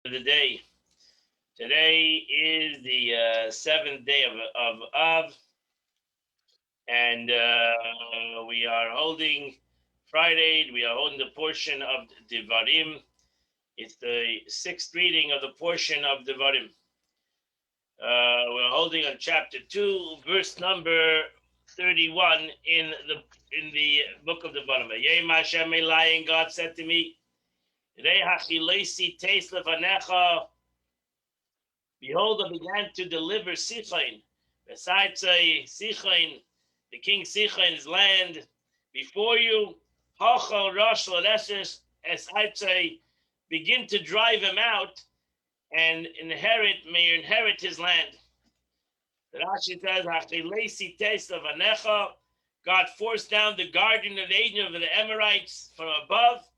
of the day. Today is the seventh day of Av, and we are holding Friday. We are holding the portion of Devarim. It's the sixth reading of the portion of Devarim. We're holding on chapter 2, verse number 31 in the book of Devarim. Yeh Hashem Elai, and God said to me, Rei hachilesi teis lefanecha. Behold, I began to deliver Sichain, besides Sichain, the king Sichain's land, before you. Hachal Rosh Lareshes, as I say, begin to drive him out, and may you inherit his land. The Rashi says, Hachilesi teis lefanecha. God forced down the guardian of Eden of the Amorites from above,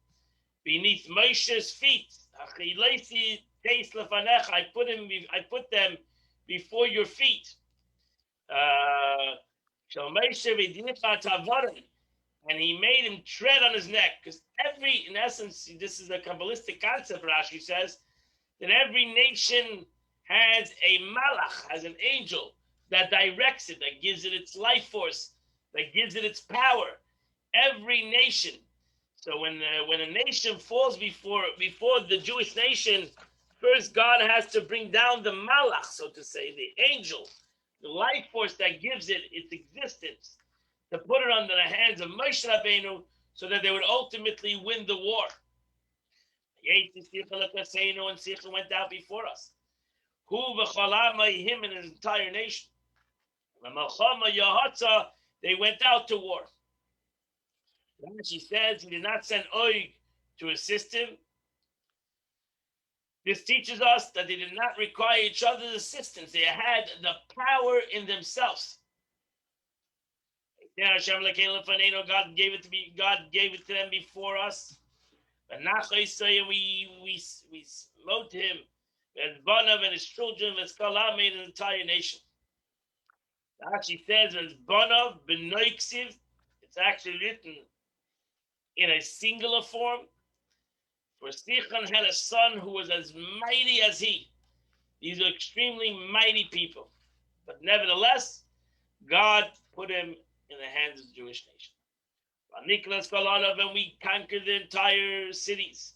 beneath Moshe's feet. Hachilesi teis lefanecha. I put them before your feet. And he made him tread on his neck. Because in essence, this is a Kabbalistic concept, Rashi says, that every nation has a malach, has an angel that directs it, that gives it its life force, that gives it its power. Every nation. So when a nation falls before the Jewish nation, first God has to bring down the malach, so to say, the angel, the life force that gives it its existence, to put it under the hands of Moshe Rabbeinu, so that they would ultimately win the war. And Sicha went out before us. Hu v'chalama, him and his entire nation. They went out to war. She says he did not send Og to assist him. This teaches us that they did not require each other's assistance. They had the power in themselves. God gave it to them before us. And we smote him, and Banav and his children, and Skalah made an entire nation. She says, as Banav benoiksiv, it's actually written in a singular form. For Sichon had a son who was as mighty as he. These are extremely mighty people. But nevertheless, God put him in the hands of the Jewish nation. And we conquered the entire cities.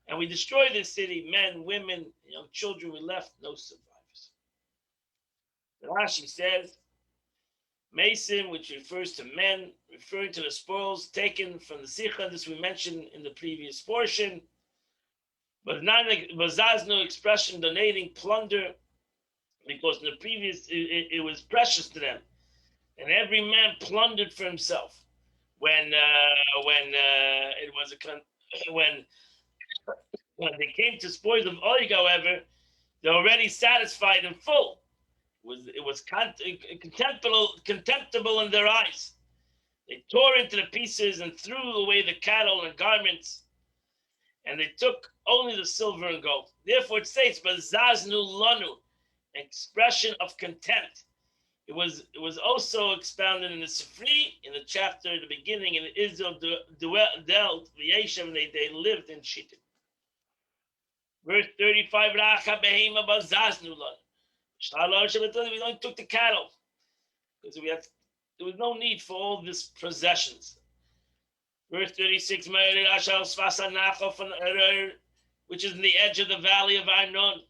And we destroyed this city, men, women, young children. We left no survivors. The Rashi says, Mason, which refers to men, referring to the spoils taken from the Sicha. This we mentioned in the previous portion. But not a Bazazno expression donating plunder, because in the previous it was precious to them, and every man plundered for himself. When they came to spoils of Oig, however, they're already satisfied and full. It was contemptible in their eyes. They tore into the pieces and threw away the cattle and garments, and they took only the silver and gold. Therefore it states, "Bazaznu lanu," an expression of contempt. It was also expounded in the Sifri, in the chapter at the beginning, in Israel dealt V'yeshem, they lived in Shittim. Verse 35, Racha behema bazaznu lanu. We only took the cattle because there was no need for all these possessions. Verse 36, which is in the edge of the valley of Arnon,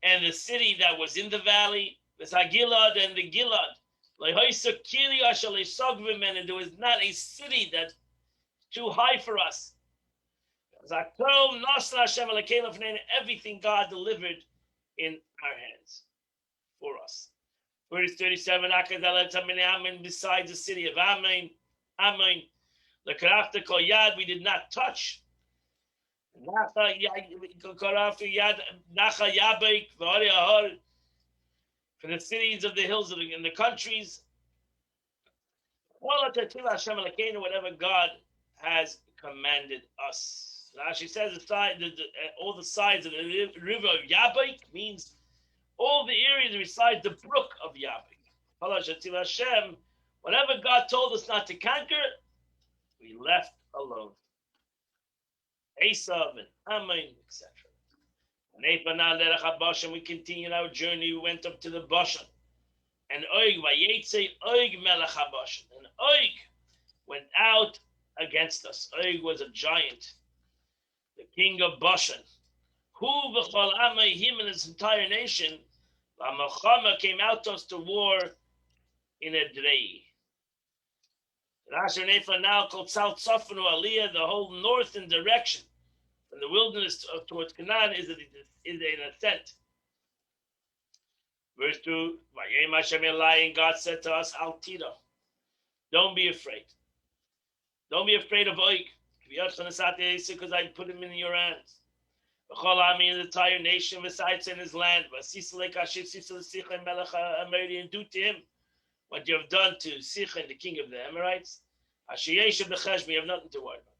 and the city that was in the valley, Gilad and the Gilad, and there was not a city that's too high for us. Everything God delivered in our hands for us. Verse 37, besides the city of Ammon, we did not touch. For the cities of the hills and the countries, whatever God has commanded us. Rashi says all the sides of the river of Yabik means all the areas besides the brook of Yabik. Whatever God told us not to conquer, we left alone. Esav and Ammon, etc. And we continued our journey. We went up to the Bashan. And Og vayetze Og melech HaBashan. And Og went out against us. Og was a giant, the king of Bashan. Who v'chol amay, him and his entire nation, v'amachama came out to us to war in Edrei. Rasher Nefa now called South Safanu Aliyah, the whole northern direction from the wilderness towards Canaan is an ascent. Verse 2, Vayem Hashem Elai, and God said to us, Al Tira, don't be afraid. Don't be afraid of Oig, because I put him in your hands. V'chol Ami, the entire nation, besides in his land, and do to him what you have done to Sichon, the king of the Amorites. You have nothing to worry about.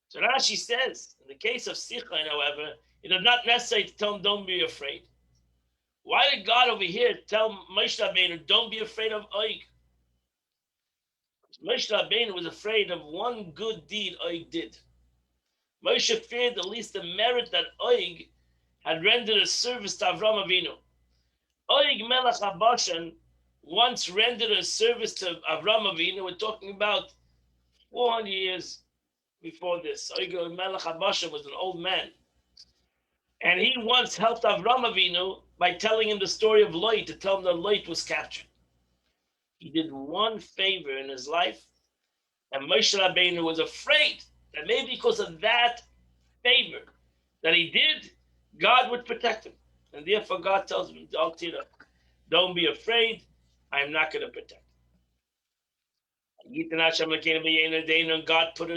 So Rashi says, in the case of Sichon, however, it is not necessary to tell him, don't be afraid. Why did God over here tell Moshe Rabbeinu, don't be afraid of Oig? Moshe Rabbeinu was afraid of one good deed Oig did. Moshe feared at least the merit that Oig had rendered a service to Avram Avinu. Oig Melech HaBashan once rendered a service to Avram Avinu. We're talking about 400 years before this. Oig Melech HaBashan was an old man. And he once helped Avram Avinu by telling him the story of Lot, to tell him that Lot was captured. He did one favor in his life, and Moshe Rabbeinu was afraid that maybe because of that favor that he did, God would protect him. And therefore God tells him, don't be afraid, I'm not going to protect him. And God put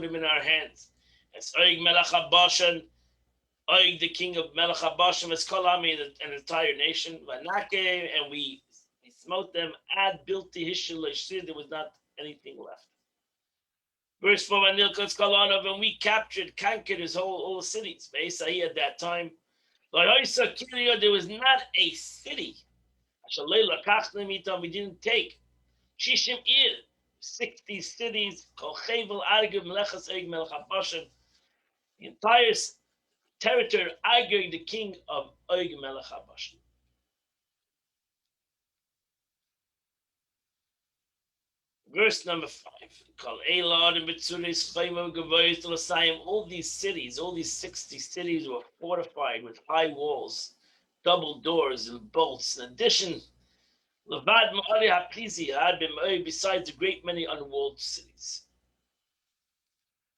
him in our hands. As Oig Melech HaBashan, Oig, the king of Melech HaBashan, Eskolami, an entire nation, and we smote them. Ad bilti hishul, there was not anything left. Verse 4, and we conquered his all the cities. At that time, there was not a city. We didn't take. Shishim Ir, 60 cities, the entire territory arguing the king of Og Melech HaBashan. Verse number 5. All these cities, all these 60 cities were fortified with high walls, double doors, and bolts. In addition, besides a great many unwalled cities.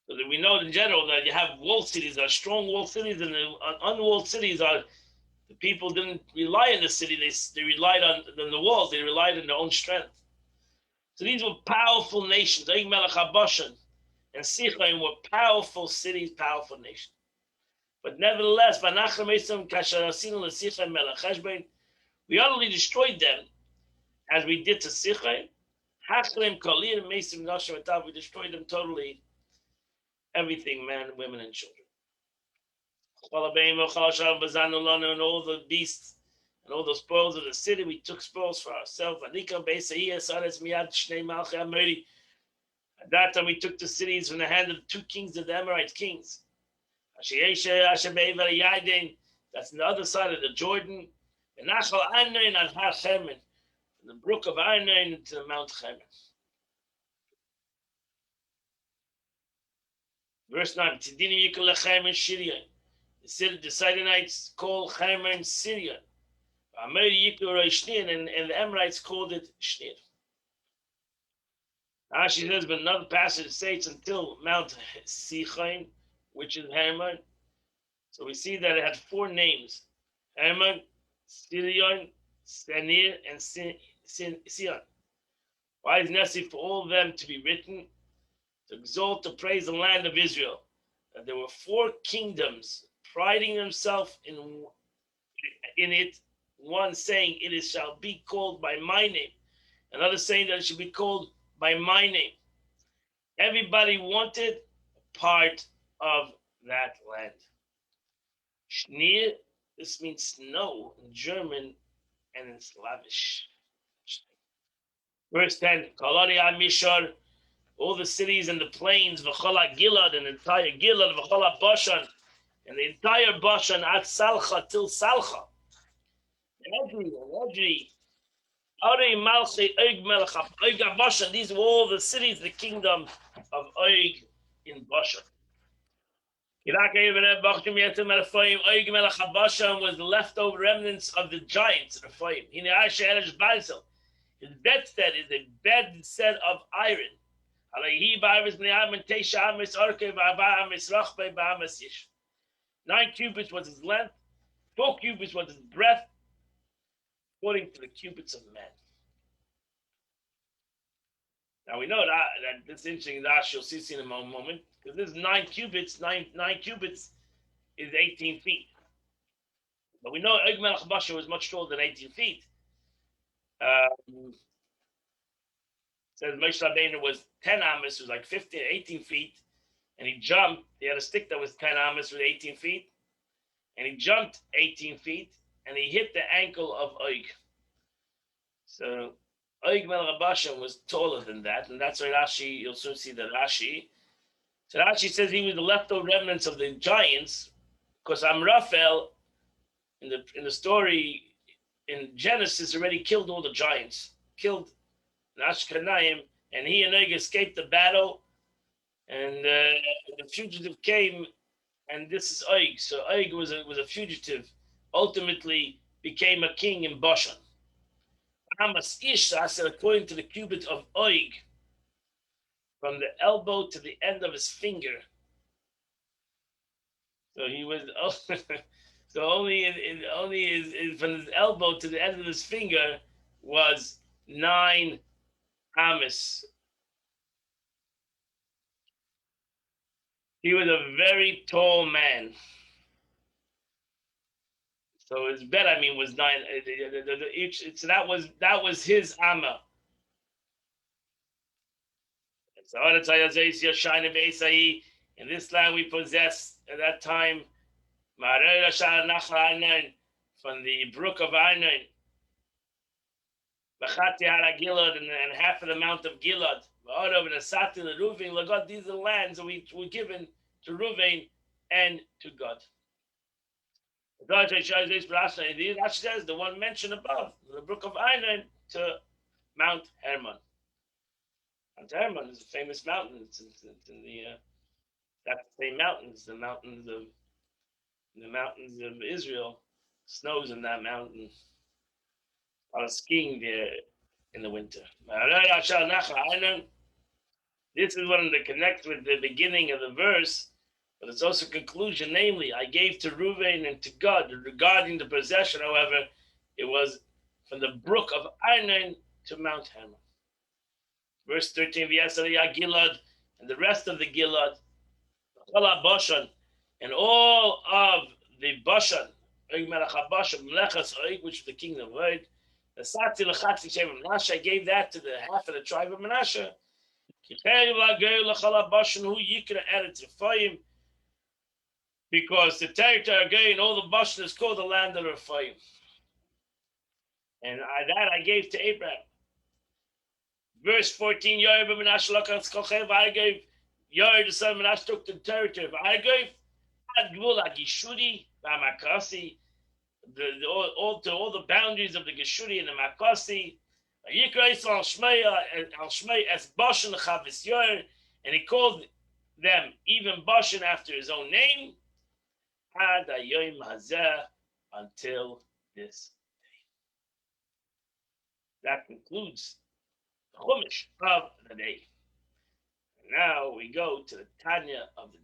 So that we know in general that you have walled cities, are strong walled cities, and the unwalled cities are the people didn't rely on the city, they relied on the walls, they relied on their own strength. So these were powerful nations. Og Melech HaBashan and Sichon were powerful cities, powerful nations. But nevertheless, we utterly destroyed them as we did to Sichon. We destroyed them totally, everything, men, women, and children. And all the beasts and all the spoils of the city, we took spoils for ourselves. At that time, we took the cities from the hand of the two kings of the Amorite kings. That's on the other side of the Jordan. And from the brook of Arnon to the Mount Hermon. Verse 9. The Sidonites called Hermon Syrian. And the Amorites called it Shnir. She says, but another passage states until Mount Sichon, which is Hermon. So we see that it had 4 names: Hermon, Sirion, Senir, and Sion. Why is necessary for all of them to be written? To exalt, to praise the land of Israel. That there were 4 kingdoms priding themselves in it. One saying, it shall be called by my name. Another saying that it should be called by my name. Everybody wanted part of that land. Schnee, this means snow in German and in Slavish. Verse 10, Kalani Mishar, all the cities and the plains, V'chola Gilad, and the entire Gilad, V'chola Bashan, and the entire Bashan at Salcha till Salcha. Edrei, Ari Malchi, Og Melech, Og Bashan, these were all the cities, the kingdom of Og in Bashan. Og was the leftover remnants of the giants, Rephaim. His bedstead is a bedstead of iron. 9 cubits was his length, 4 cubits was his breadth, according to the cubits of men. Now we know that this is interesting. That you'll see in a moment, because this is 9 cubits. 9 cubits is 18 feet. But we know Og Melech Bashan was much taller than 18 feet. Says Moshe Rabbeinu was 10 amos, was like 18 feet, and he jumped. He had a stick that was 10 amos with 18 feet, and he jumped 18 feet, and he hit the ankle of Og. So Og Melech Bashan was taller than that, and that's why Rashi, you'll soon see that Rashi. So Rashi says he was the leftover remnants of the giants, because Amraphel, in the story in Genesis, already killed all the giants, killed Ashkenazim, and he and Og escaped the battle, and the fugitive came, and this is Og. So Og was a fugitive, ultimately became a king in Bashan. Amas Ish, I said, according to the cubit of Og, from the elbow to the end of his finger. So he was so only from his elbow to the end of his finger was 9 amos. He was a very tall man. So his bed, was 9. So that was his amma. So in this land we possess at that time from the brook of Arnon, and half of the mount of Gilad. These are the lands that were given to Ruvain and to God. That says the one mentioned above, the brook of Arnon to Mount Hermon. Mount Hermon is a famous mountain. It's in the that's the same mountains, the mountains of Israel. Snows in that mountain. A lot of skiing there in the winter. This is one that connects with the beginning of the verse, but it's also a conclusion. Namely, I gave to Reuven and to God regarding the possession. However, it was from the brook of Arnon to Mount Hermon. Verse 13, Gilad, and the rest of the Gilad, Bashan, and all of the Bashan, which is the kingdom of Og, I gave that to the half of the tribe of Manasseh. Because the territory again, all the Bashan is called the land of Rephaim. And that I gave to Abraham. Verse 14, I gave Yair the son of Manasseh took the territory of I gave all the boundaries of the Geshuri and the Makasi. And he called them even Bashan after his own name until this day. That concludes the Chumash of the day. Now we go to the Tanya of the day.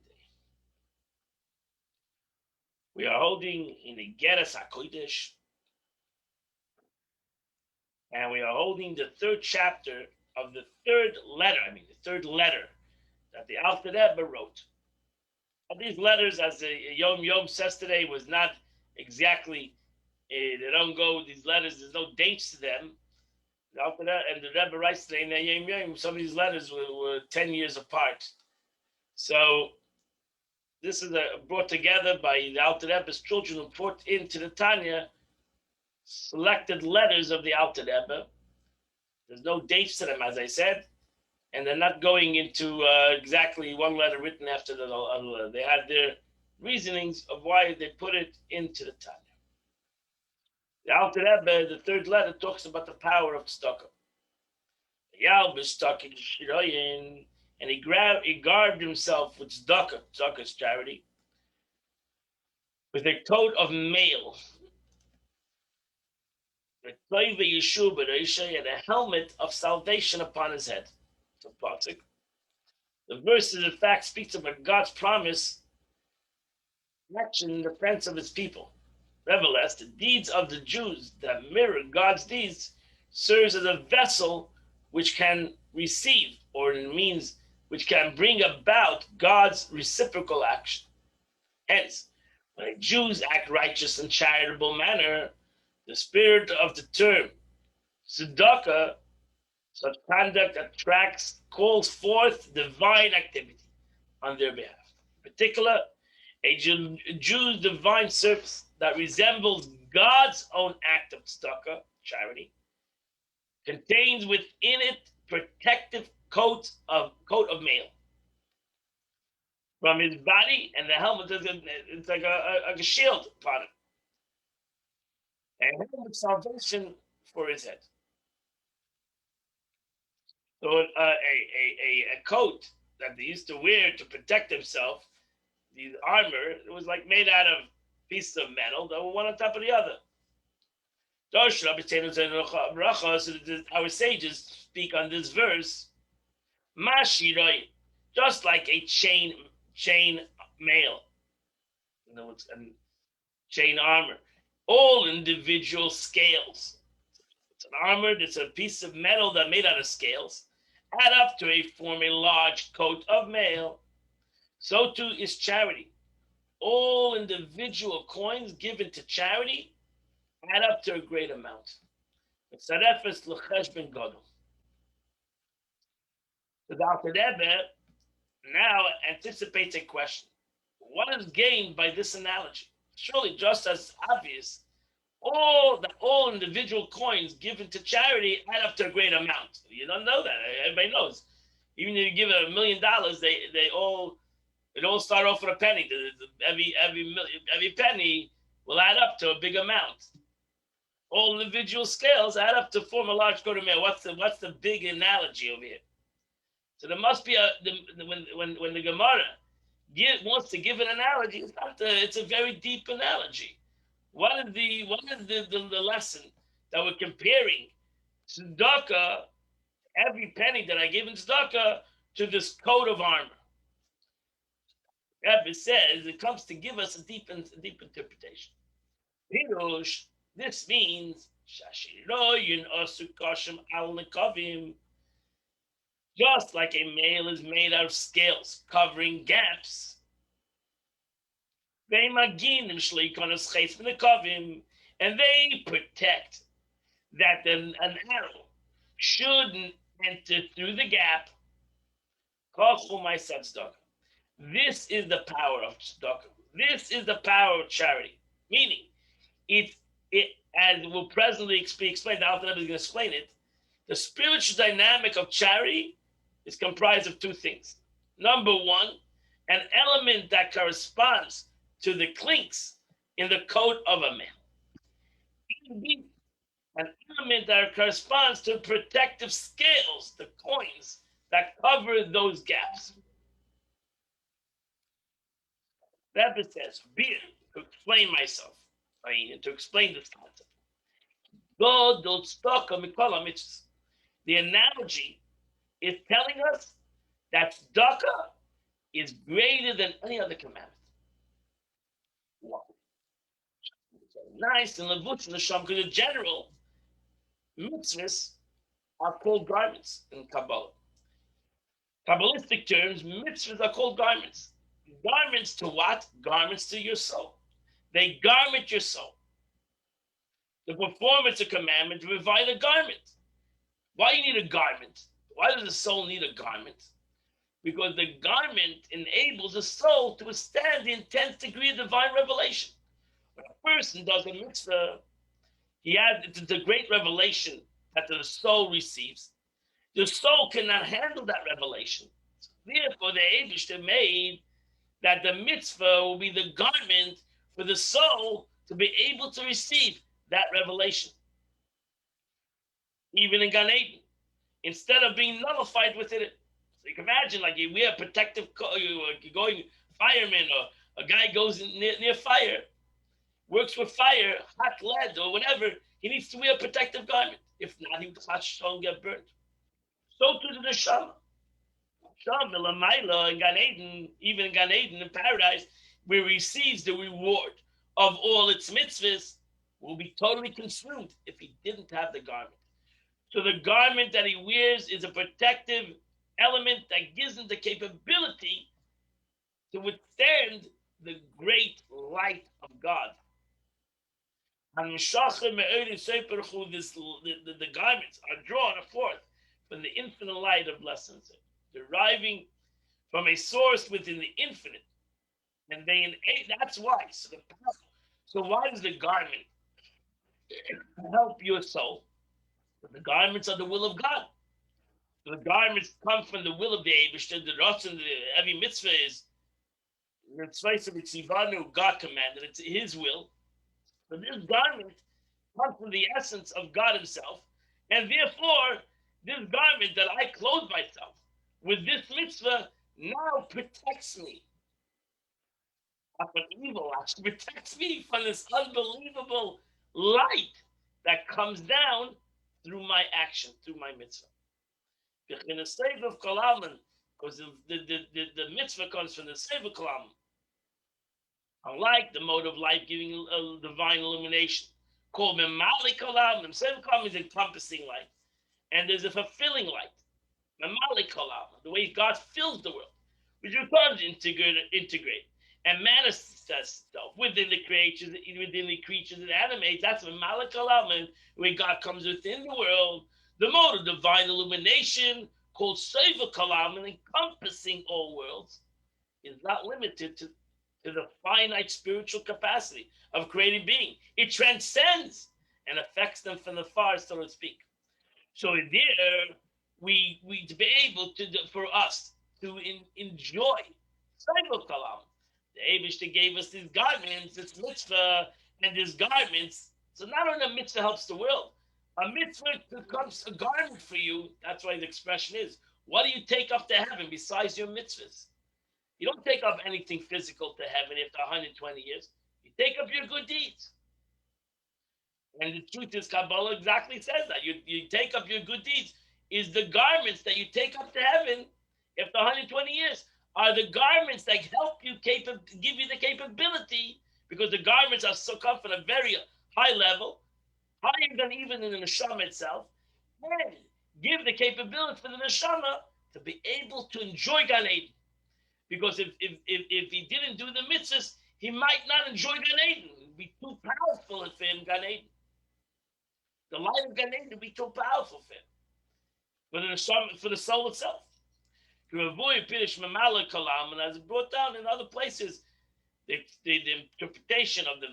We are holding in the Geras HaKodesh, and we are holding the 3rd chapter of the third letter that the Alter Rebbe wrote. All these letters, as the Yom says today, was not exactly, they don't go, these letters, there's no dates to them. And the Rebbe writes today in the Yom, some of these letters were 10 years apart. So this is brought together by the Alter Rebbe's children who put into the Tanya selected letters of the Alter Rebbe There's no dates to them, as I said, and they're not going into exactly one letter written after the other letter. They had their reasonings of why they put it into the Tanya. The Alter Rebbe, the third letter, talks about the power of tzedakah. Yal b'tzedakah shirayin, and he garbed himself with tzedakah, tzedakah's charity, with a coat of mail, and a helmet of salvation upon his head. So, the verse, in fact, speaks about God's promise, action in defense of his people. Nevertheless, the deeds of the Jews that mirror God's deeds serves as a vessel which can receive, or it means which can bring about God's reciprocal action. Hence, when Jews act righteous and charitable manner, the spirit of the term tzedakah, such conduct calls forth divine activity on their behalf. In particular, a Jew's divine service that resembles God's own act of tzedakah, charity, contains within it protective coat of mail from his body, and the helmet it's like a shield upon it, and helmet salvation for his head. So a coat that they used to wear to protect themselves, the armor, it was like made out of pieces of metal that were one on top of the other. So our sages speak on this verse, just like a chain mail, and chain armor, all individual scales. It's an armor, it's a piece of metal that made out of scales, add up to form a large coat of mail. So too is charity. All individual coins given to charity add up to a great amount. The Dr. Rebbe now anticipates a question. What is gained by this analogy? Surely just as obvious, all individual coins given to charity add up to a great amount. You don't know that. Everybody knows. Even if you give $1 million, it all start off with a penny. Every penny will add up to a big amount. All individual scales add up to form a large coat of mail. What's the big analogy over here? So there must be when the Gemara wants to give an analogy, it's a very deep analogy. What is the lesson that we're comparing tzedakah, every penny that I give in tzedakah, to this coat of armor? Rebbe says it comes to give us a deep interpretation. Pirush, this means just like a mail is made out of scales covering gaps, and they protect that an arrow shouldn't enter through the gap. This is the power of tzedakah. This is the power of charity. Meaning, it as will presently be explained, the Alter Rebbe is going to explain it. The spiritual dynamic of charity is comprised of two things. Number one, an element that corresponds to the clinks in the coat of a man. An element that corresponds to protective scales, the coins that cover those gaps. Rebbe says, to explain myself, to explain this concept. The analogy is telling us that tzedakah is greater than any other commandment. Wow. Nice and levush in the sham, because in general, mitzvahs are called garments in Kabbalah. Kabbalistic terms, mitzvahs are called garments. Garments to what? Garments to your soul. They garment your soul. The performance of commandment to provide a garment. Why do you need a garment? Why does the soul need a garment? Because the garment enables the soul to withstand the intense degree of divine revelation. When a person does a mitzvah, it's a great revelation that the soul receives. The soul cannot handle that revelation. Therefore, the Eibishter made that the mitzvah will be the garment for the soul to be able to receive that revelation. Even in Gan Eden, instead of being nullified within it. So you can imagine, like you wear protective, you're going fireman, or a guy goes near fire, works with fire, hot lead, or whatever, he needs to wear a protective garment. If not, he will get burnt. So too the neshama. Sham Lamaila in Gan Eden, even in Gan Eden in paradise, where he receives the reward of all its mitzvahs, will be totally consumed if he didn't have the garment. So the garment that he wears is a protective element that gives him the capability to withstand the great light of God. And the garments are drawn forth from the infinite light of lessons, deriving from a source within the infinite. And that's why. So why does the garment help your soul? The garments are the will of God. The garments come from the will of the Eibishter. The Ratzon, every mitzvah is God commanded. It's His will. So this garment comes from the essence of God Himself, and therefore this garment that I clothe myself with this mitzvah now protects me. Not from evil, actually protects me from this unbelievable light that comes down through my action, through my mitzvah. In the save of Kalaman, because the mitzvah comes from the save of Kalaman. Unlike the mode of life giving a divine illumination, called Memali Kalaman. The save of Kalaman is encompassing light, and there's a fulfilling light. Memali Kalaman, the way God fills the world, which requires integrate and manifest itself within the creatures and animates. That's Memali Kalaman, where God comes within the world. The mode of divine illumination, called Seva Kalam, encompassing all worlds, is not limited to the finite spiritual capacity of created being. It transcends and affects them from the far, so to speak. So there, we to be able to, for us to enjoy Seva Kalam. The Eibishter gave us these garments, this mitzvah, and these garments. So not only the mitzvah helps the world, a mitzvah becomes a garment for you. That's why the expression is, what do you take up to heaven besides your mitzvahs? You don't take up anything physical to heaven after 120 years. You take up your good deeds. And the truth is, Kabbalah exactly says that. You take up your good deeds. Is the garments that you take up to heaven after 120 years are the garments that help you, give you the capability, because the garments are so come from a very high level, higher than even in the neshama itself, and give the capability for the neshama to be able to enjoy Gan Eden. Because if he didn't do the mitzvahs, he might not enjoy Gan Eden. It would be too powerful for him, Gan Eden. The light of Gan Eden would be too powerful for him. For the soul itself. To avoid Pirish Mamala Kalam, and as brought down in other places, the interpretation of the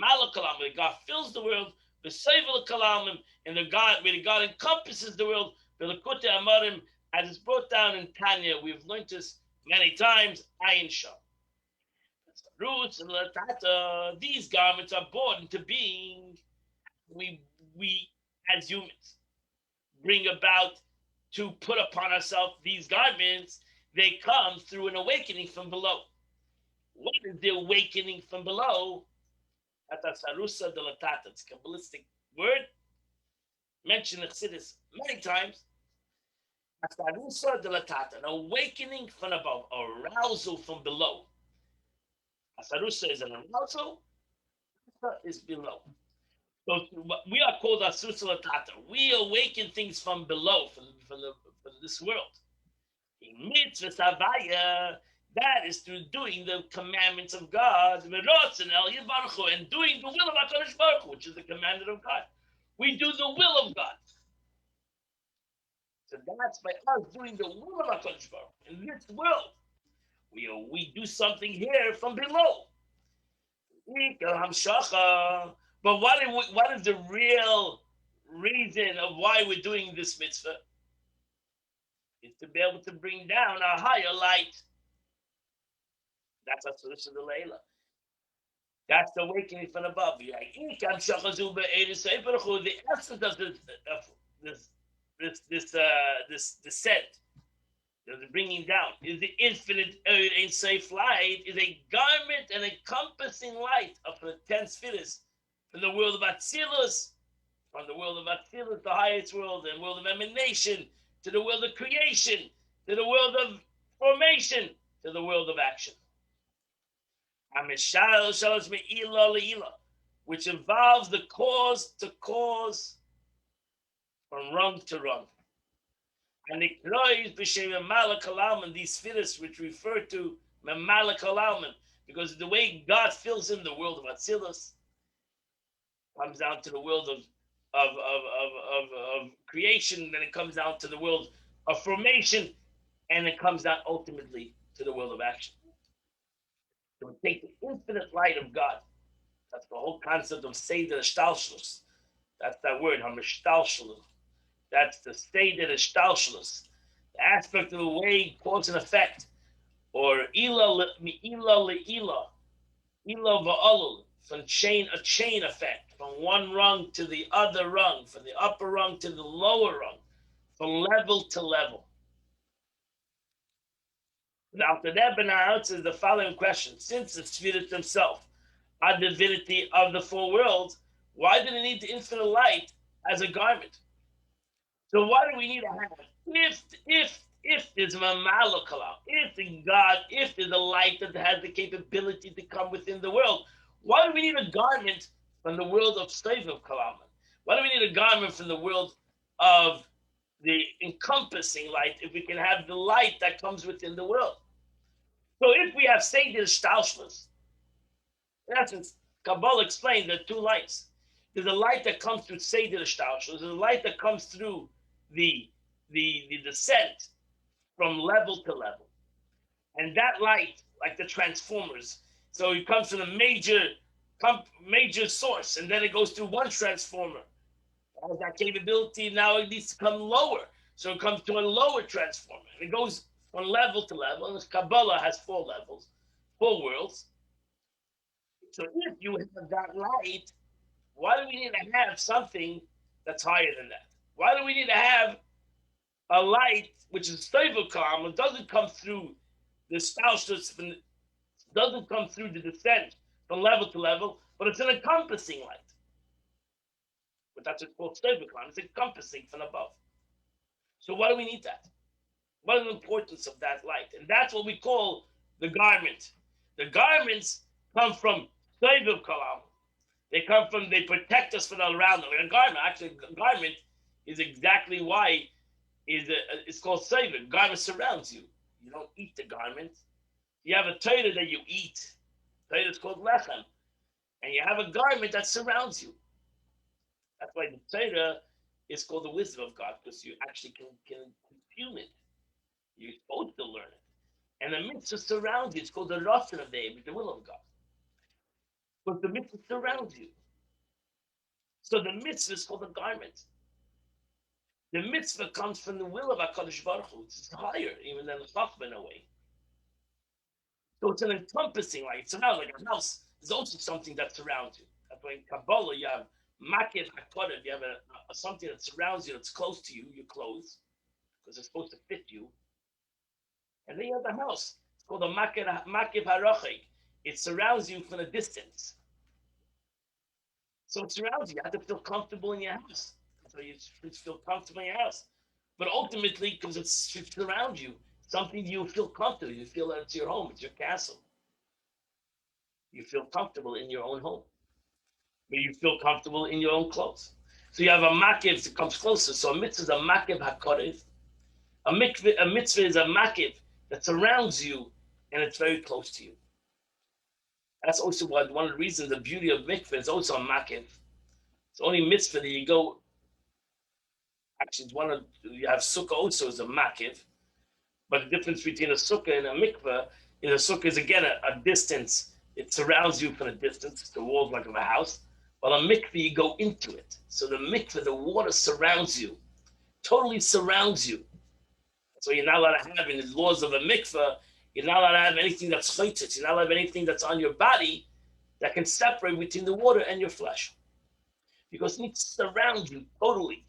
Malakalam, where God fills the world, the Sevel Kalamim, and the God, where God encompasses the world, the Lakute Amarim, as it's brought down in Tanya. We've learned this many times, Ayin Shah. Roots and Latata, these garments are born into being. We as humans bring about to put upon ourselves these garments. They come through an awakening from below. What is the awakening from below? That's a sarusa de latata. It's a Kabbalistic word mentioned in Chassidus many times. Sarusa de latata, an awakening from above, arousal from below. Sarusa is an arousal, is below. So we are called Asusa latata. We awaken things from below, from this world. In mitzvah savaya, that is through doing the commandments of God, and doing the will of HaKadosh Baruch Hu, which is the commandment of God. We do the will of God. So that's by us doing the will of HaKadosh Baruch Hu. In this world, we do something here from below. But what is the real reason of why we're doing this mitzvah is to be able to bring down a higher light. That's a solution to Layla. That's the awakening from above. The essence of this this descent, the bringing down, is the infinite Ein Sof light, is a garment and encompassing light of the 10 spheres from the world of Atzilus, the highest world, and world of emanation, to the world of creation, to the world of formation, to the world of action. Which involves the cause to cause, from rung to rung. And the Krois b'shem Memalek Halalman, these spheres which refer to Memalek Halalman, because the way God fills in the world of Atzilus comes down to the world of creation, then it comes down to the world of formation, and it comes down ultimately to the world of action. So take the infinite light of God. That's the whole concept of Seder Shtalshlus. That's that word, Hamishtalshlus. That's the Seder Shtalshlus. The aspect of the way cause and effect, or Ila le'ila, Ila va'alul, from a chain effect, from one rung to the other rung, from the upper rung to the lower rung, from level to level. Now, the Rebbe now answers the following question: since the Spirit himself, a divinity of the four worlds, why did it need the infinite light as a garment? So why do we need to have if there's a mamalakalam, if there's a light that has the capability to come within the world, why do we need a garment from the world of Seviv Kalam? Why do we need a garment from the world of the encompassing light if we can have the light that comes within the world? So if we have Seder Shtalshlus, in essence, Kabbalah explained there are two lights. There's a light that comes through Seder Shtalshlus. There's a light that comes through the descent from level to level. And that light, like the transformers, so it comes from a major source, and then it goes through one transformer. It has that capability, now it needs to come lower. So it comes to a lower transformer. And it goes from level to level, and Kabbalah has 4 levels, 4 worlds. So if you have that light, why do we need to have something that's higher than that? Why do we need to have a light which is stable calm? It doesn't come through the Staustus, doesn't come through the descent from level to level, but it's an encompassing light. But that's what's called stable calm. It's encompassing from above. So why do we need that? What is the importance of that light? And that's what we call the garment. The garments come from stable calm. They protect us from all around them. A garment is exactly why it's called seivim. Garment surrounds you. You don't eat the garment. You have a Torah that you eat. Torah is called lechem. And you have a garment that surrounds you. That's why the Torah is called the wisdom of God, because you actually can consume it. You're supposed to learn it. And the mitzvah surrounds you. It's called the Ratzon of the will of God. But the mitzvah surrounds you. So the mitzvah is called a garment. The mitzvah comes from the will of HaKadosh Baruch Hu. It's higher even than the Chachma in a way. So it's an encompassing light. It's around like a house. There's also something that surrounds you. That's why in Kabbalah you have Makir HaKodev. You have something that surrounds you, that's close to you, your clothes, because it's supposed to fit you. And then you have the house. It's called a Makir HaRachik. It surrounds you from a distance. So it surrounds you. You have to feel comfortable in your house. So you should feel comfortable in your house. But ultimately, because it's around you, something you feel comfortable. You feel that it's your home, it's your castle. You feel comfortable in your own home. But you feel comfortable in your own clothes. So you have a makiv that comes closer. So a mitzvah is a makiv hakorev. A mitzvah is a makiv that surrounds you and it's very close to you. That's also one of the reasons the beauty of mikveh is also a makiv. It's only mitzvah that you go. Actually, you have sukkah also as a makiv, but the difference between a sukkah and a mikveh is a sukkah is again a distance. It surrounds you from a distance. It's the walls like of a house. While a mikveh, you go into it. So the mikveh, the water surrounds you, totally surrounds you. So you're not allowed to have in the laws of a mikveh, you're not allowed to have anything that's chaytit. You're not allowed to have anything that's on your body that can separate between the water and your flesh. Because it needs to surround you totally.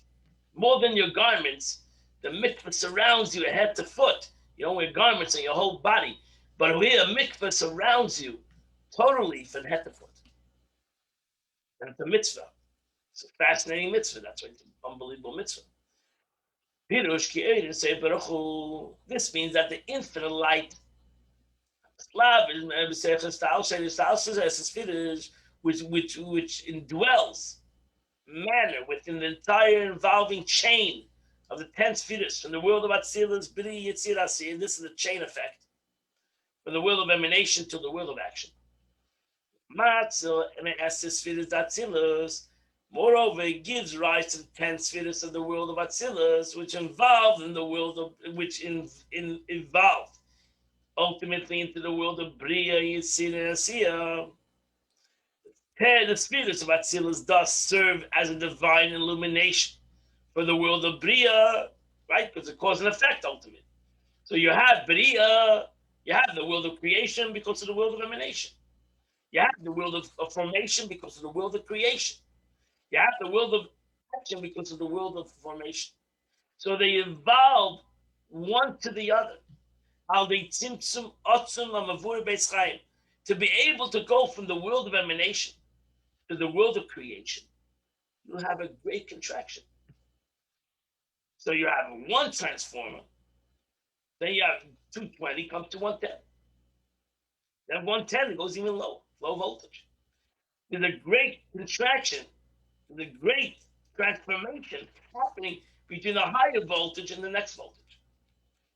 More than your garments, the mikveh surrounds you head to foot. You don't wear garments on your whole body. But here, a mikveh surrounds you totally from head to foot. And it's a mitzvah. It's a fascinating mitzvah. That's why it's an unbelievable mitzvah. This means that the infinite light, which indwells manner within the entire involving chain of the 10 spheres, from the world of Atzilus, B'ri, Yitzir, Asir. This is a chain effect. From the world of emanation to the world of action. Matzil, and spheres Atzilus. Moreover, it gives rise to the 10 spheres of the world of Atzilus, which involved in the world of, evolved ultimately into the world of Bria, Yitzir, and Asiyah. The spheres of Atzilus thus serve as a divine illumination for the world of Bria, right? Because it cause and effect ultimately. So you have Bria, you have the world of creation because of the world of emanation. You have the world of formation because of the world of creation. You have the world of action because of the world of formation. So they evolve one to the other. To be able to go from the world of emanation to the world of creation, you have a great contraction. So you have one transformer, then you have 220 comes to 110. Then 110 it goes even low voltage. There's a great contraction, there's a great transformation happening between the higher voltage and the next voltage.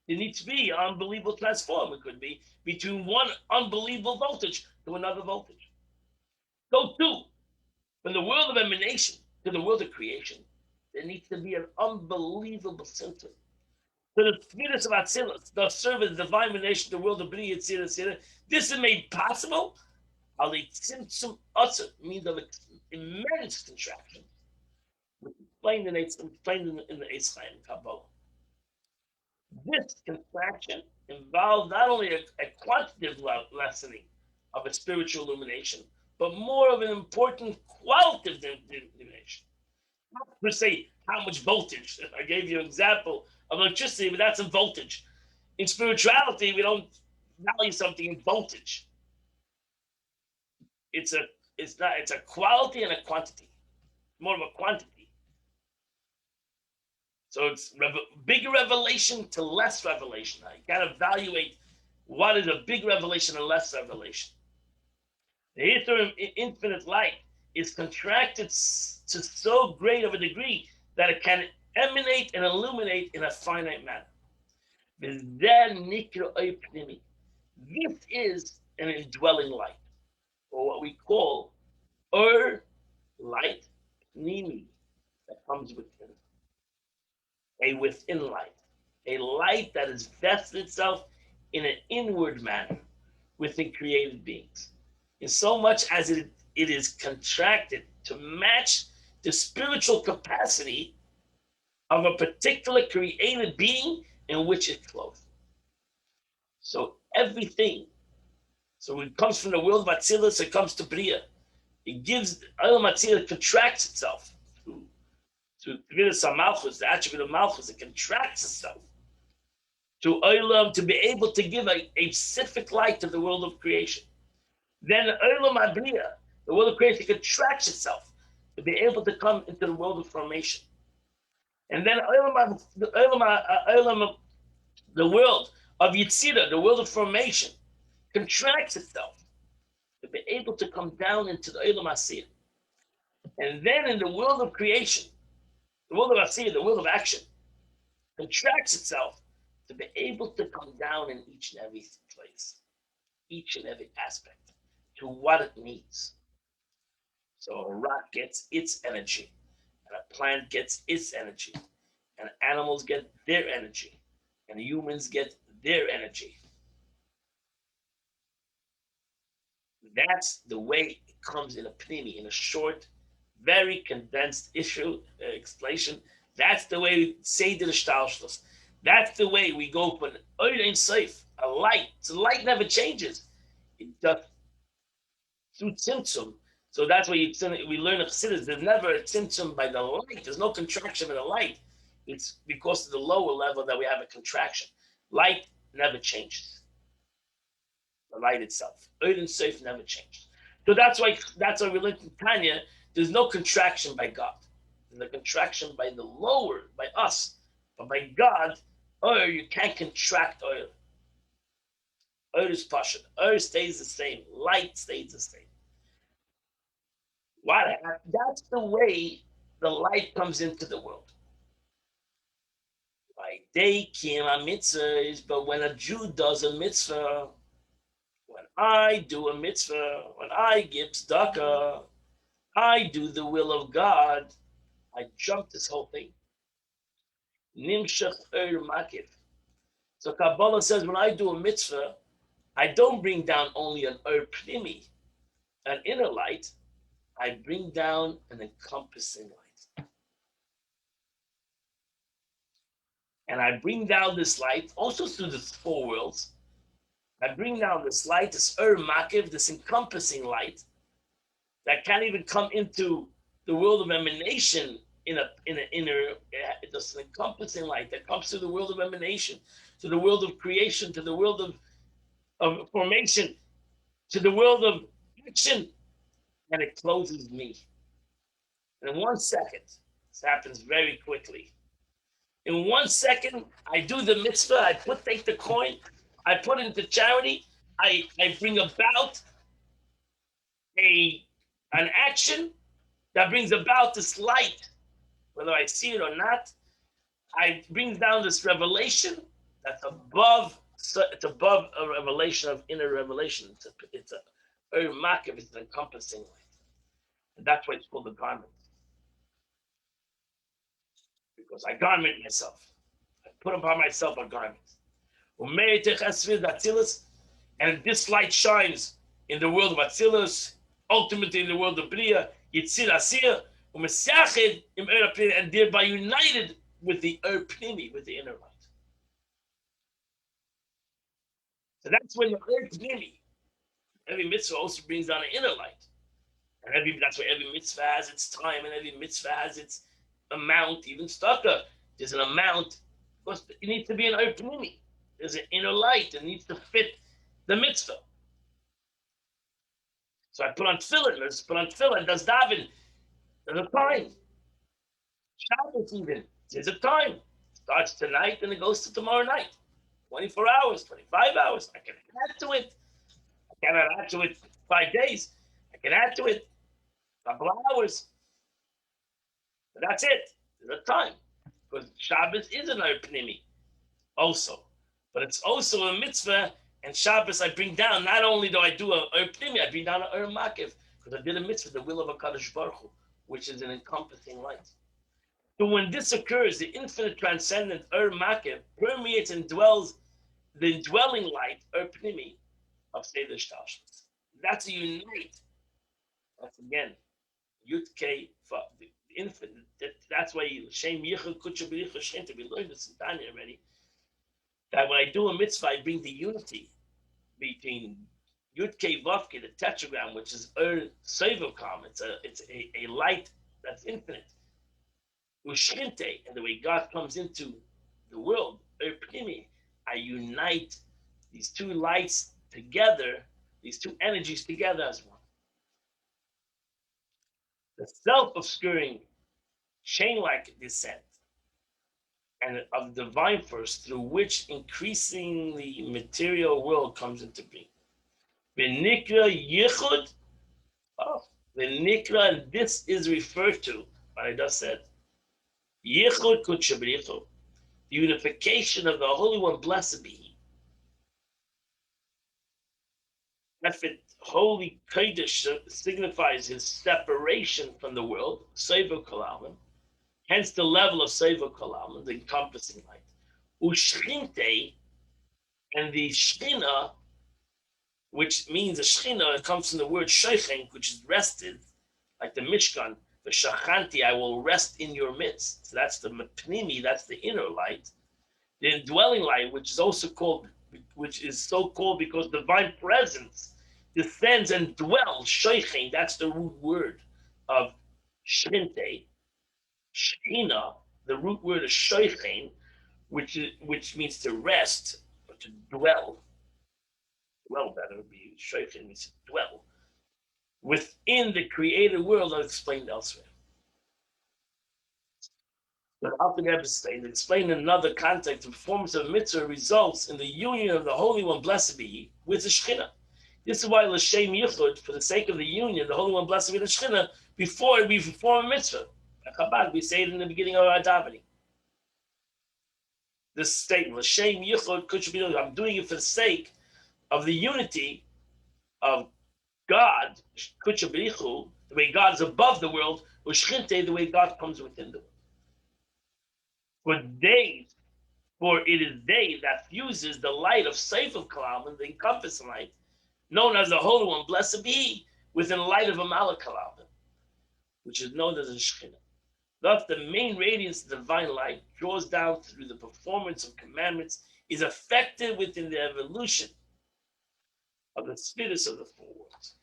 There needs to be an unbelievable transformer. It could be between one unbelievable voltage to another voltage. So too, from the world of emanation to the world of creation, there needs to be an unbelievable center. So the spheres of Atzilus, the serve as divine emanation, the world of B'ri, Yitzir, Yitzir. This is made possible. Ali Tzimtzum Utzer means of immense contraction. Explained in the Eitz Chaim Kabbalah. This contraction involves not only a quantitative lessening of a spiritual illumination, but more of an important qualitative illumination. Not per se how much voltage. I gave you an example of electricity, but that's in voltage. In spirituality, we don't value something in voltage. It's a quality and a quantity, more of a quantity. So it's bigger revelation to less revelation. Now you got to evaluate what is a big revelation and less revelation. The ether infinite light is contracted to so great of a degree that it can emanate and illuminate in a finite manner. This is an indwelling light, or what we call light, nimi, that comes within. A within light. A light that has vested itself in an inward manner within created beings. In so much as it is contracted to match the spiritual capacity of a particular created being in which it flows. So everything, so it comes from the world of Atzilus, it comes to Bria. It gives, Olam Atzilus contracts itself to Malchus, the attribute of Malchus, it contracts itself to Olam to be able to give a specific light to the world of creation. Then Olam Abriya, the world of creation, contracts itself to be able to come into the world of formation. And then the world of Yitzira, the world of formation, contracts itself to be able to come down into the Olam Asiyah. And then in the world of creation, the world of Asiyah, the world of action, contracts itself to be able to come down in each and every place, each and every aspect, to what it needs. So a rock gets its energy, and a plant gets its energy, and animals get their energy, and humans get their energy. That's the way it comes in a pnimi, in a short Very condensed issue explanation. That's the way we say the Stalschluss. That's the way we go from Oil Ein Sof, a light. So the light never changes. It just through Tzimtzum. So that's why we learn of Chassidus. There's never a Tzimtzum by the light. There's no contraction in the light. It's because of the lower level that we have a contraction. Light never changes. The light itself. Oil and Sof never changes. So that's why we learn in Tanya, there's no contraction by God. There's a contraction by the lower, by us. But by God, you can't contract oil. Oil is passion. Oil stays the same. Light stays the same. What? That's the way the light comes into the world. By day came a mitzvah, but when a Jew does a mitzvah, when I do a mitzvah, when I give tzedakah, I do the will of God. I jump this whole thing. Nimshach makiv. So Kabbalah says when I do a mitzvah, I don't bring down only an pnimi, an inner light. I bring down an encompassing light. And I bring down this light also through the four worlds. I bring down this light, this makiv, this encompassing light that can't even come into the world of emanation in an inner, just an encompassing light that comes to the world of emanation, to the world of creation, to the world of formation, to the world of action, and it closes me. And in 1 second, this happens very quickly. In 1 second, I do the mitzvah, I take the coin, I put it into charity, I bring about an action that brings about this light, whether I see it or not. I bring down this revelation that's above. It's above a revelation of inner revelation. It's a makiv. It's an encompassing light, and that's why it's called the garment. Because I garment myself. I put upon myself a garment. And this light shines in the world of Atzilus, ultimately in the world of Bria, Yitzir Asir, and thereby united with the Pnimi, with the inner light. So that's when the Pnimi, every mitzvah also brings down an inner light. And that's why every mitzvah has its time and every mitzvah has its amount, even tzedakah. There's an amount. Of course, it needs to be an Pnimi. There's an inner light that needs to fit the mitzvah. So I put on tefillin. Let's put on tefillin. Does daven. There's a time. Shabbos even. There's a time. It starts tonight and it goes to tomorrow night. 24 hours, 25 hours. I can add to it. I cannot add to it 5 days. I can add to it a couple of hours. But that's it. There's a time. Because Shabbos is an pnimi also. But it's also a mitzvah. And Shabbos I bring down, not only do I do a pnimi, I bring down an makiv. Because I did a mitzvah, the will of HaKadosh Baruch Hu, which is an encompassing light. So when this occurs, the infinite transcendent makiv permeates and dwells the indwelling light, pnimi, of Seder Shtalshus. That's a unite. That's again, Yud K, the infinite. That's why Shem Yichud Kutsha B'Yichud Shenta. We learned this in Tanya already. That when I do a mitzvah, I bring the unity between Yud K Vavke, the tetragram, which is Seivokam. It's a light that's infinite. Ushinte, and the way God comes into the world, Pnimi, I unite these two lights together, these two energies together as one. The self-obscuring chain-like descent and of divine force through which increasingly material world comes into being. V'nikra yichud, v'nikra, and this is referred to, what I just said, yichud kutshabrichu, the unification of the Holy One, blessed be He. Effet holy kodesh signifies His separation from the world, Seivah Kol, hence the level of Seivah Kol, the encompassing light. Ushchinte, and the Shechina, which means a Shechina, it comes from the word Sheichen, which is rested, like the Mishkan. V'shachanti, I will rest in your midst. So that's the pnimi, that's the inner light. The indwelling light, which is also called, which is so called because divine presence descends and dwells. Shoichin, that's the root word of shrinte. Shechina, the root word is shoichin, which means to rest or to dwell. Dwell, that would be shoichin, means to dwell within the created world, as explained elsewhere. But altogether explained in another context, the performance of mitzvah results in the union of the Holy One, blessed be He, with the Shekhinah. This is why l'shem yichud, for the sake of the union, the Holy One, blessed be the Shekhinah, before we perform a mitzvah. Chabad, we say it in the beginning of our davening. This statement, l'shem yichud, I'm doing it for the sake of the unity of God, the way God is above the world, or Shechinte, the way God comes within the world. For it is they that fuses the light of Sefer Kalam, the encompassing light, known as the Holy One, blessed be He, within the light of Amalek Kalam, which is known as the Shekhinah. Thus, the main radiance of the divine light draws down through the performance of commandments, is affected within the evolution of the spirits of the four worlds.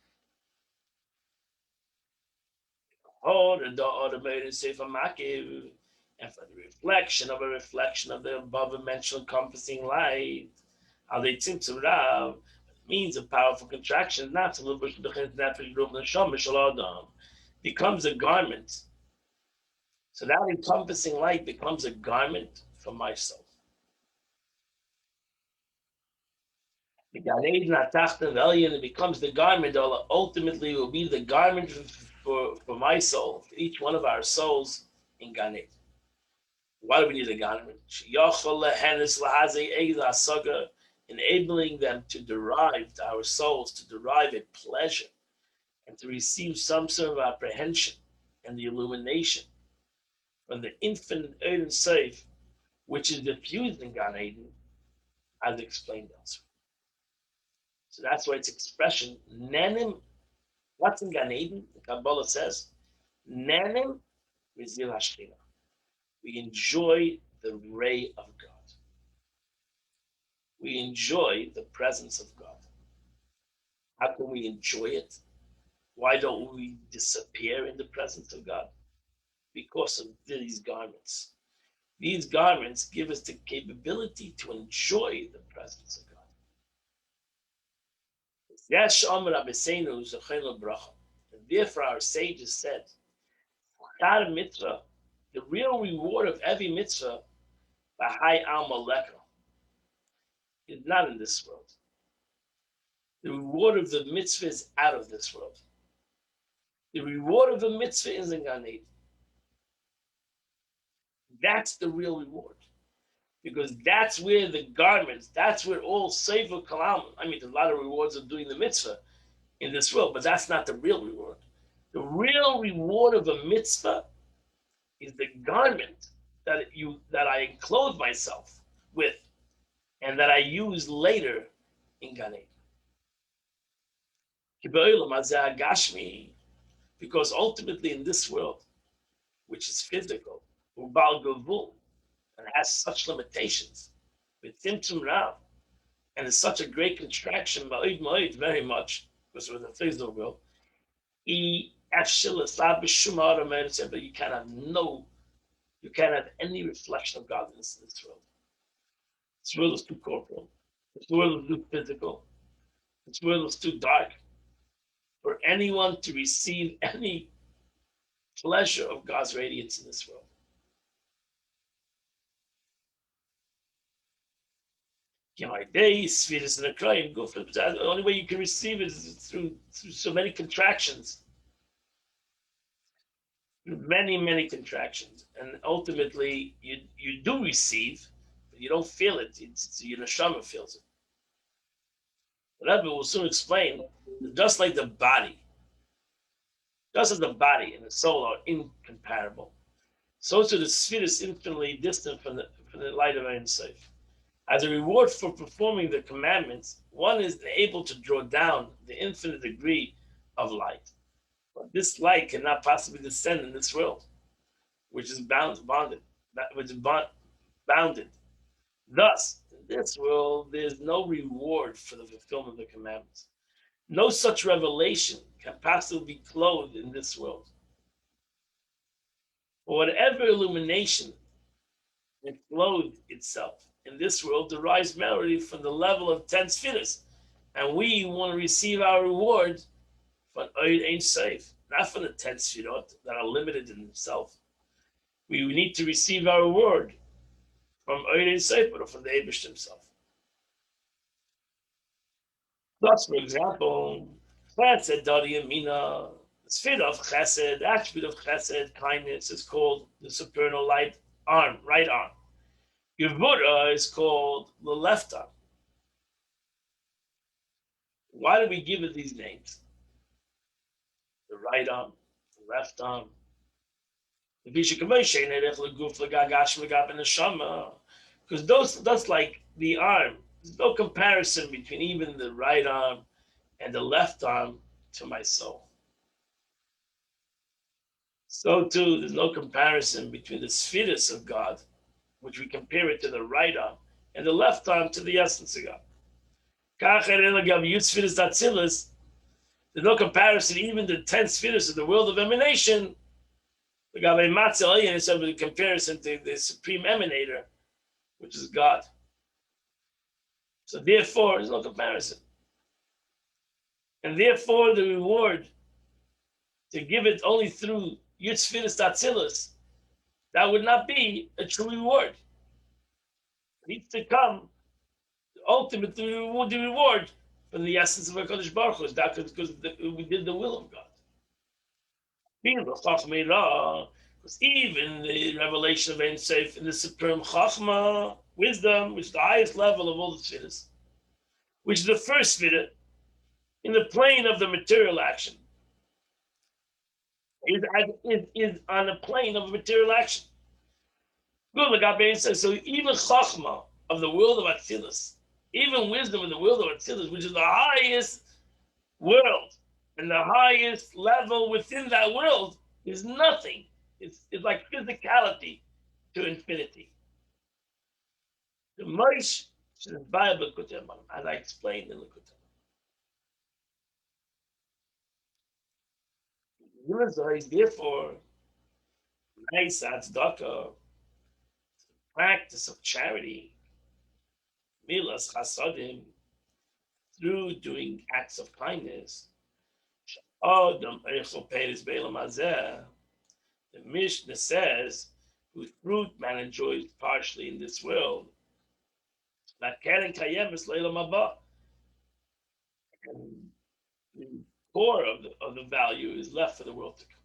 And the automated Sefer Makiv, and for the reflection of the above mentioned encompassing light, how they tzimtzum rav means a powerful contraction, not to becomes a garment. So that encompassing light becomes a garment for my soul. The Gan Eden Atachtan Elyon, it becomes the garment, ultimately will be the garment for my soul, for each one of our souls in Gan Eden. Why do we need a garment? Enabling them to derive, our souls, to derive a pleasure and to receive some sort of apprehension and the illumination from the infinite Eden Seif, which is diffused in Gan Eden, as explained elsewhere. So that's why its expression, Nanim, what's in Gan Eden? The Kabbalah says, Nanim Rizil Hashchina. We enjoy the ray of God. We enjoy the presence of God. How can we enjoy it? Why don't we disappear in the presence of God? Because of these garments. These garments give us the capability to enjoy the presence of God. And therefore, our sages said, the real reward of every mitzvah, is not in this world. The reward of the mitzvah is out of this world. The reward of the mitzvah is in Gan Eden. That's the real reward. Because that's where the garments, that's where all Sefer Kalam, I mean, there's a lot of rewards of doing the mitzvah in this world, but that's not the real reward. The real reward of a mitzvah is the garment that I enclose myself with and that I use later in Gan Eden. Because ultimately in this world, which is physical, and has such limitations, with Tzimtzum Rav, and is such a great contraction, very much, because we're the physical world, but you can't have any reflection of godliness in this world. This world is too corporal. This world is too physical. This world is too dark for anyone to receive any pleasure of God's radiance in this world. The only way you can receive it is through so many contractions. Many contractions. And ultimately, you do receive, but you don't feel it. Your neshama feels it. The Rebbe will soon explain that just like the body, just as the body and the soul are incomparable, so too the spirit is infinitely distant from the light of Ein Sof. As a reward for performing the commandments, one is able to draw down the infinite degree of light. This light cannot possibly descend in this world, which is bonded, which is bounded. Thus, in this world, there's no reward for the fulfillment of the commandments. No such revelation can possibly be clothed in this world. For whatever illumination it clothed itself in this world derives merely from the level of 10 spheres. And we want to receive our reward from Oid Ein Sof, not from the 10 spherot that are limited in themselves. We need to receive our reward from Oid Ein Sof, but from the Eibush himself. Thus, for example, Chesed Dari Yamina, the sphere of Chesed, the attribute of Chesed, kindness, is called the supernal light arm, right arm. Gevura is called the left arm. Why do we give it these names? The right arm, the left arm. Because that's like the arm. There's no comparison between even the right arm and the left arm to my soul. So too, there's no comparison between the spheres of God, which we compare it to the right arm, and the left arm to the essence of God. There's no comparison, even the 10 spheres of the world of emanation, the comparison to the supreme emanator, which is God. So therefore, there's no comparison. And therefore, the reward to give it only through Yitzfiris Tatzilis, that would not be a true reward. It needs to come, ultimately, the reward from the essence of HaKadosh Baruch Hu, because we did the will of God. Because even the revelation of Ein Sof in the supreme Chachma, wisdom, which is the highest level of all the spheres, which is the first sphere in the plane of the material action, is on the plane of material action. So even Chachma of the world of Atzilus, even wisdom in the world of Atzilus, which is the highest world and the highest level within that world, is nothing. It's like physicality to infinity. The Moish is Bible as I explained in the Kutem. Therefore, nice tzedakah, practice of charity, milas chasadim, through doing acts of kindness. The Mishnah says, whose fruit man enjoys partially in this world, and the core of the value is left for the world to come.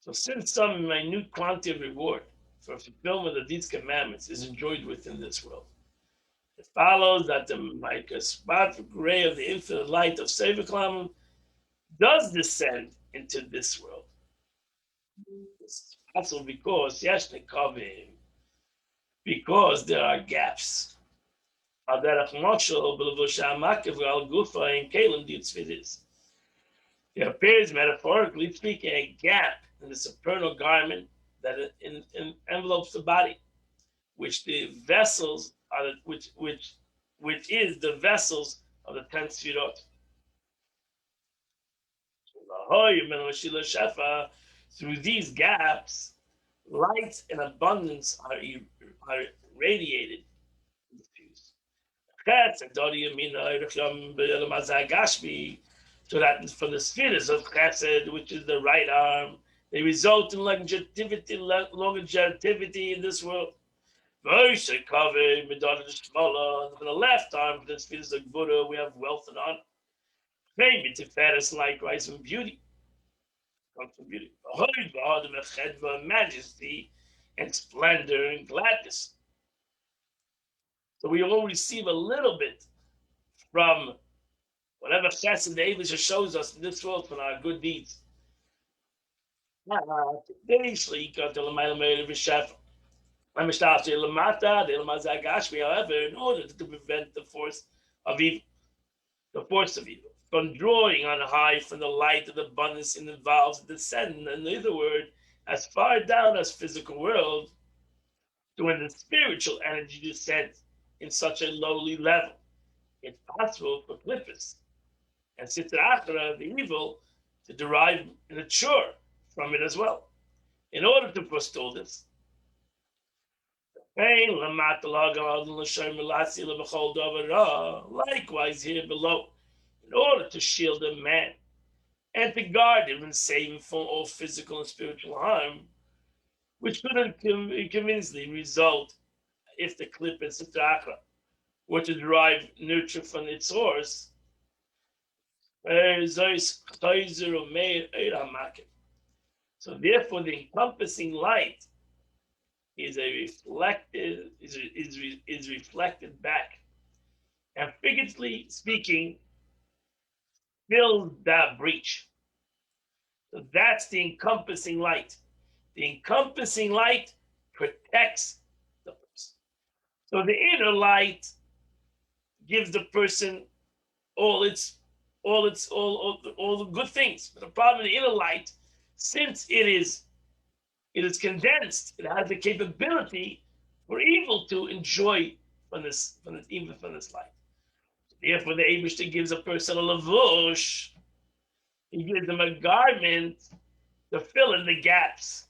So since some minute quantity of reward for fulfillment of these commandments is enjoyed within this world, it follows that the microscopic ray of the infinite light of Sefer Klamim does descend into this world. It's also because there are gaps. There appears, metaphorically speaking, a gap in the supernal garment that envelopes the body, which the vessels are, which is the vessels of the 10 sfirot. Through these gaps, light and abundance are radiated and diffused. So that from the spheres of Chesed, which is the right arm, they result in longevity in this world. From the left arm, from the spheres of Buddha, we have wealth and honor. Tiferes, likewise, from beauty. Comes from beauty. Majesty and splendor and gladness. So we will receive a little bit from whatever chesed the Elisha shows us in this world from our good deeds. However, in order to prevent the force of evil, from drawing on high from the light of the abundance it involves descending, in other words, as far down as physical world to when the spiritual energy descends in such a lowly level. It's possible for Clippus and Sitra Achra, the evil, to derive an mature from it as well. In order to forestall this, likewise here below, in order to shield a man and to guard him and save him from all physical and spiritual harm, which could convincingly result if the clip and Sitra were to derive nurture from its source. So therefore, the encompassing light is reflected back, and figuratively speaking, fills that breach. So that's the encompassing light. The encompassing light protects the person. So the inner light gives the person all the good things. But the problem in the inner light, since it is condensed, it has the capability for evil to enjoy from this light. Therefore, the Abishter gives a person a lavush. He gives them a garment to fill in the gaps.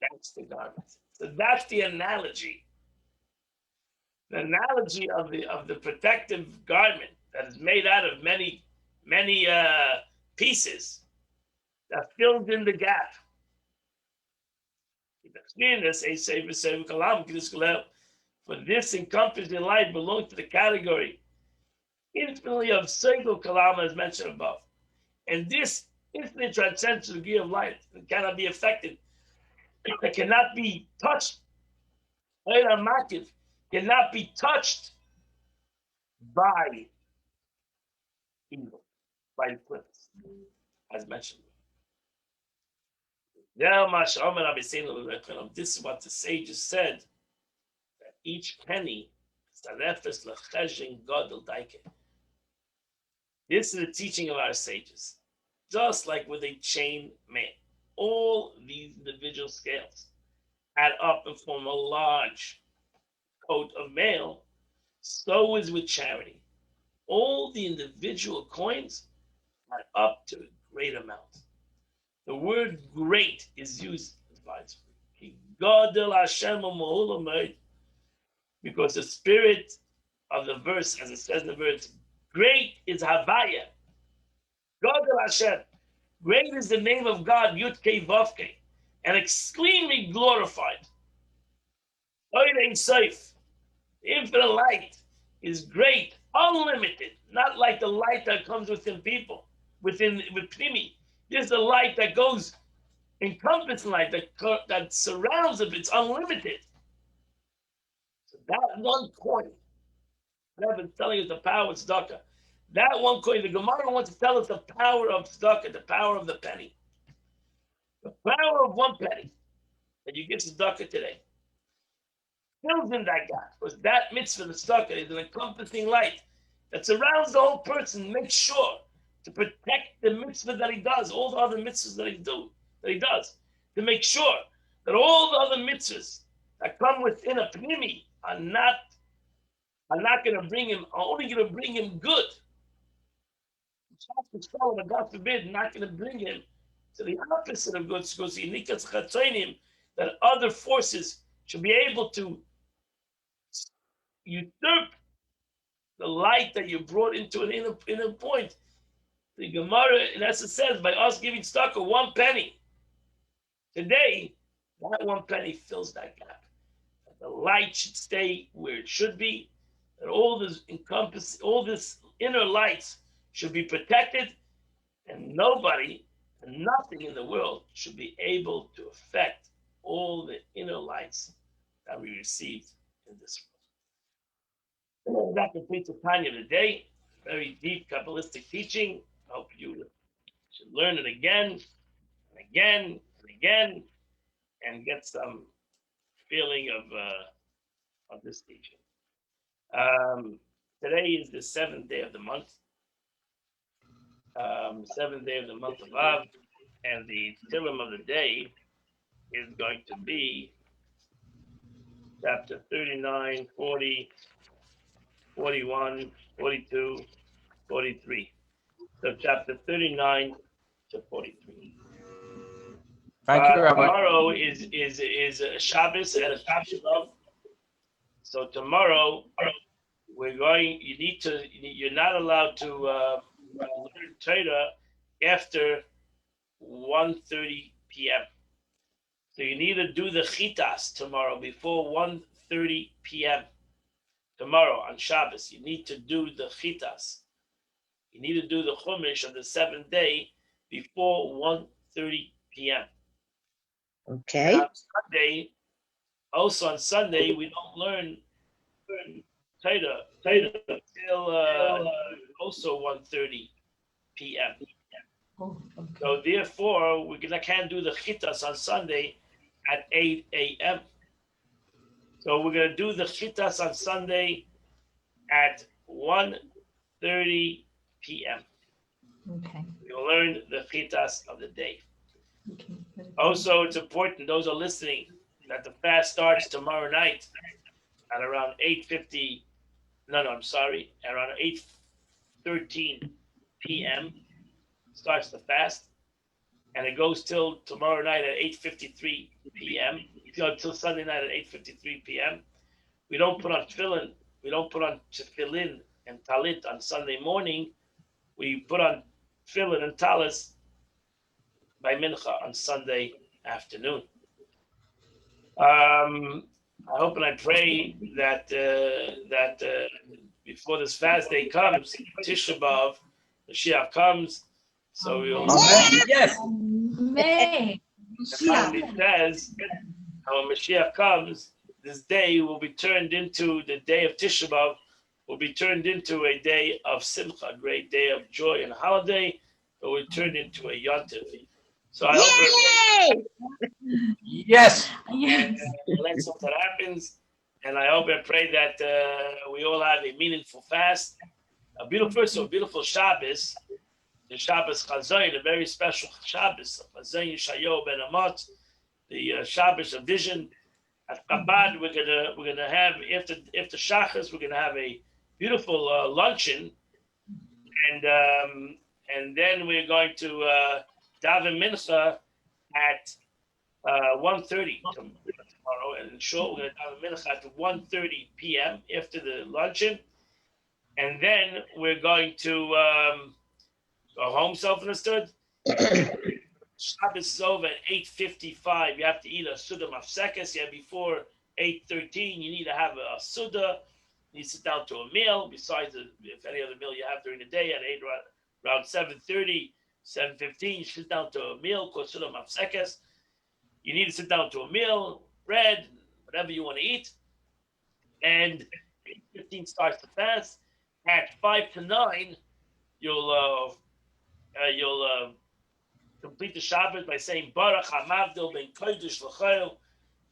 That's the garment. So that's the analogy. The analogy of the protective garment that is made out of many pieces that fills in the gap. For this encompassing light belongs to the category infinitely of Segal Kalam as mentioned above. And this infinite transcendental degree of light that cannot be affected, that cannot be touched, cannot be touched by evil, by eclipse, as mentioned. This is what the sages said, that each penny this is the teaching of our sages. Just like with a chain mail, all these individual scales add up and form a large coat of mail. So is with charity. All the individual coins add up to a great amount. The word great is used because the spirit of the verse, as it says in the verse, great is Havaya. Gadol Hashem. Great is the name of God, Yud-Kei Vav-Kei, and extremely glorified. Saif, the infinite light, is great, unlimited, not like the light that comes within people, with Pnimi. There's the light that goes, encompassing light that surrounds it, it's unlimited. So that one coin, I've been telling you the power of tzedakah. That one coin, the Gemara wants to tell us the power of tzedakah, the power of the penny. The power of one penny that you give tzedakah today fills in that gap. Because that mitzvah, the tzedakah, is an encompassing light that surrounds the whole person, makes sure to protect the mitzvah that he does, all the other mitzvahs that he does, to make sure that all the other mitzvahs that come within a pnimi are not going to bring him, are only going to bring him good. God forbid, not going to bring him to the opposite of good, that other forces should be able to usurp the light that you brought into an inner point. The Gemara, in essence, says, by us giving tzedakah 1 penny today, that 1 penny fills that gap. That the light should stay where it should be, that all this inner lights should be protected, and nobody and nothing in the world should be able to affect all the inner lights that we received in this world. That completes the Tanya of the day. Very deep Kabbalistic teaching. I hope you should learn it again and again and again and get some feeling of this teaching. Today is the 7th day of the month. 7th day of the month of Av, and the Tillim of the day is going to be chapter 39, 40, 41, 42, 43. So chapter 39 to 43. Thank you, Rabbi. Tomorrow is Shabbos and a Tisha B'Av. So tomorrow you're not allowed to learn Torah after 1:30 p.m. So you need to do the chitas tomorrow before 1:30 p.m. Tomorrow on Shabbos, you need to do the chitas. You need to do the chumash on the 7th day before 1:30 p.m. Okay. On Sunday, we don't learn Torah till also 1:30 p.m. Oh, okay. So therefore, we can't do the chitas on Sunday at 8 a.m. So we're going to do the chitas on Sunday at 1:30 p.m. Okay. You'll learn the chitas of the day. Okay. Also, it's important, those are listening, that the fast starts tomorrow night at around 8:50. Around 8:13 p.m. starts the fast, and it goes till tomorrow night at 8:53 p.m. Till Sunday night at 8:53 p.m. We don't put on tefillin. We don't put on tefillin and talit on Sunday morning. We put on tefillin and talis by mincha on Sunday afternoon. I hope and I pray that before this fast day comes, Tisha B'Av, Mashiach comes, so we'll. Yes. Amen. The Bible says, when Mashiach comes, this day will be turned into the day of Tisha B'Av, will be turned into a day of simcha, a great day of joy and holiday, but will turn into a yontif. So I hope Yes. Yes. let's hope that happens, and I hope and pray that we all have a meaningful fast, a beautiful Shabbos, the Shabbos Chazayin, a very special Shabbos, Chazayin Shayo Ben Amat, the Shabbos of vision. At Chabad, we're gonna have after Shachas, we're gonna have a beautiful luncheon, and then we're going to daven mincha at 1:30 tomorrow, and sure, we're going to daven mincha at 1:30 p.m. after the luncheon, and then we're going to go home. Self-understood. Shabbos is over at 8:55. You have to eat a suda mafsekes. Yeah, before 8:13, you need to have a suda. You need to sit down to a meal. Besides, if any other meal you have during the day at around 7:30, 7:15, you sit down to a meal called suda mafsekes. You need to sit down to a meal, bread, whatever you want to eat. And 8:15 starts the fast. At 5 to 9, you'll complete the Shabbat by saying Baruch Hamavdil Ben Kodesh L'Chayil.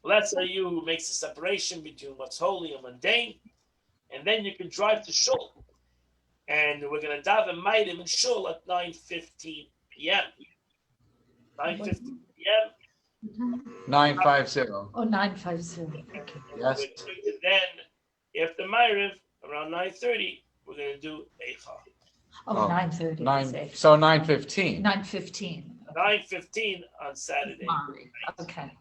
Blessed are you who makes the separation between what's holy and mundane. And then you can drive to Shul. And we're going to daven Maidim in Shul at 9:15 p.m. 9:15 p.m. 950. Oh, 950. Okay. Yes. Then, after Ma'ariv, around 9:30, we're going to do Eicha. Oh, 9:30. So 9:15. 9:15. 9:15 on Saturday. Okay.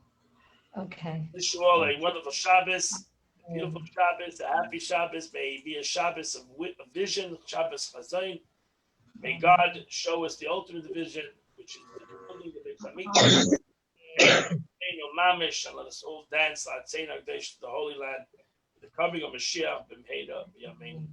Okay. Wish you all a wonderful Shabbos, beautiful Shabbos, a happy Shabbos. May it be a Shabbos of vision, Shabbos Chazayin. May God show us the ultimate vision, which is the building of the Beit Hamikdash. Mamish, and let us all dance, Latzein Agdesh, to the Holy Land, the coming of Mashiach, B'mheira, B'yamein.